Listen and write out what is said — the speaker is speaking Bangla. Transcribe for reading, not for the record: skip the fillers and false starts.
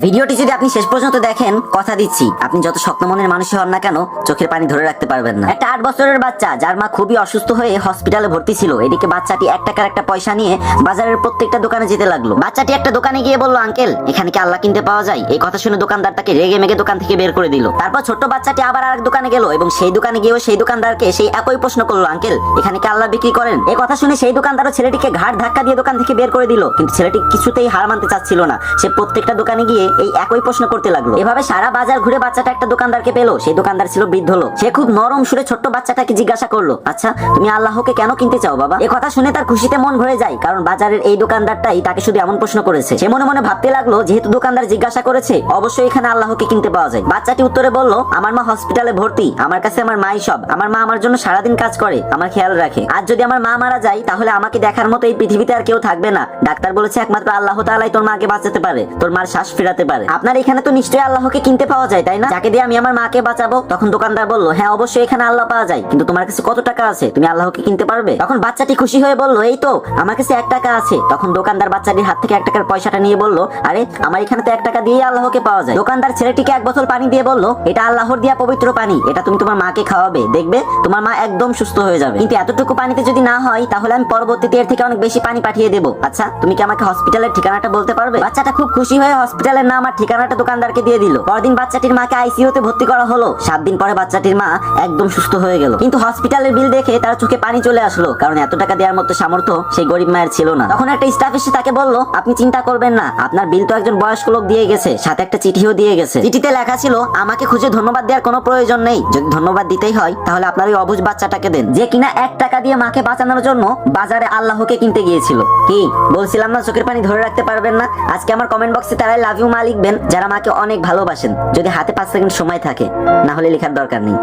ভিডিওটি যদি আপনি শেষ পর্যন্ত দেখেন, কথা দিচ্ছি আপনি যত শক্ত মনের মানুষই হন না কেন, চোখের পানি ধরে রাখতে পারবেন না। একটা 8 বছরের বাচ্চা যার মা খুবই অসুস্থ হয়ে হসপিটালে ভর্তি ছিল, এদিকে বাচ্চাটি 1 টাকার একটা পয়সা নিয়ে বাজারের প্রত্যেকটা দোকানে যেতে লাগলো। বাচ্চাটি একটা দোকানে গিয়ে বলল, আঙ্কেল এখানে কি আল্লাহ কিনতে পাওয়া যায়? এই কথা শুনে দোকানদার তাকে রেগে মেগে দোকান থেকে বের করে দিল। তারপর ছোট্ট বাচ্চাটি আবার আরেক দোকানে গেল এবং সেই দোকানে গিয়েও সেই দোকানদারকে সেই একই প্রশ্ন করলো, আঙ্কেল এখানে কি আল্লাহ বিক্রি করেন? এই কথা শুনে সেই দোকানদারও ছেলেটিকে ঘাড় ধাক্কা দিয়ে দোকান থেকে বের করে দিল। কিন্তু ছেলেটি কিছুতেই হার মানতে চাচ্ছিল না, সে প্রত্যেকটা দোকানে গিয়ে এই একই প্রশ্ন করতে লাগলো। এভাবে সারা বাজার ঘুরে বাচ্চাটা একটা দোকানদারকে পেল। সেই দোকানদার ছিল বৃদ্ধ লোক। সে খুব নরম সুরে ছোট্ট বাচ্চাটাকে জিজ্ঞাসা করলো, আচ্ছা তুমি আল্লাহকে কেন কিনতে চাও বাবা? এই কথা শুনে তার খুশিতে মন ভরে যায়, কারণ বাজারের এই দোকানদারটাই তাকে শুধু এমন প্রশ্ন করেছে। সে মনে মনে ভাবতে লাগলো, যেহেতু দোকানদার জিজ্ঞাসা করেছে, অবশ্যই এখানে আল্লাহকে কিনতে পাওয়া যায়। বাচ্চাটি উত্তরে বলল, আমার মা হসপিটালে ভর্তি, আমার কাছে আমার মাই সব। আমার মা আমার জন্য সারাদিন কাজ করে, আমার খেয়াল রাখে। আর যদি আমার মা মারা যায় তাহলে আমাকে দেখার মতো এই পৃথিবীতে আর কেউ থাকবে না। ডাক্তার বলেছে একমাত্র আল্লাহ তাআলাই তোর মাকে বাঁচাতে পারে, তোর মার শ্বাস ফেরাতে পারে। আপনার এখানে তো নিশ্চয়ই আল্লাহকে কিনতে পাওয়া যায়, তাই না? যাকে দিয়ে আমি আমার মাকে বাঁচাবো। তখন দোকানদার বলল, হ্যাঁ অবশ্যই এখানে আল্লাহ পাওয়া যায়, কিন্তু তোমার কাছে কত টাকা আছে? তুমি আল্লাহকে কিনতে পারবে? তখন বাচ্চাটি খুশি হয়ে বলল, এই তো আমার কাছে 1 টাকা আছে। তখন দোকানদার বাচ্চাটির হাত থেকে 1 টাকার পয়সাটা নিয়ে বলল, আরে আমার এখানে তো 1 টাকা দিয়েই আল্লাহকে পাওয়া যায়। দোকানদার ছেলেটিকে 1 বোতল পানি দিয়ে বলল, এটা আল্লাহর দেয়া পবিত্র পানি, এটা তুমি তোমার মাকে খাওয়াবে, দেখবে তোমার মা একদম সুস্থ হয়ে যাবে। কিন্তু এতটুকু পানিতে যদি না হয় তাহলে আমি পরবর্তীতে এর থেকে অনেক বেশি পানি পাঠিয়ে দেবো। আচ্ছা তুমি কি আমাকে হসপিটালের ঠিকানাটা বলতে পারবে? বাচ্চাটা খুব খুশি হয়ে হসপিটালের নাম আর ঠিকানাটা দোকানদারকে দিয়ে দিল। পরদিন বাচ্চাটির মাকে আইসিইউতে ভর্তি করা হলো। 7 দিন পরে বাচ্চাটির মা একদম সুস্থ হয়ে গেল। কিন্তু হসপিটালের বিল দেখে তার চোখে পানি চলে আসলো, কারণ এত টাকা দেওয়ার মতো সামর্থ্য সেই গরিব মায়ের ছিল না। তখন একটা স্টাফ এসে তাকে বলল, আপনি চিন্তা করবেন না, আপনার বিল তো একজন বয়স্ক লোক দিয়ে গেছে, সাথে একটা চিঠিও দিয়ে গেছে। চিঠিতে লেখা ছিল, আমাকে খুঁজে ধন্যবাদ দেওয়ার কোনো প্রয়োজন নেই, যদি ধন্যবাদ দিতেই হয় তাহলে আপনার ওই অবুঝ বাচ্চাটাকে দেন, যে কিনা 1 টাকা দিয়ে মাকে বাঁচানোর জন্য বাজারে আল্লাহকে কিনতে গিয়েছিল। কি বলছিলাম না চোখের পানি ধরে রাখতে পারবেন না? আজকে আমার কমেন্ট বক্সে তারাই লাভ ইউ মা লিখবেন যারা মাকে অনেক ভালোবাসেন, যদি হাতে 5 সেকেন্ড সময় থাকে, না হলে লেখার দরকার নেই।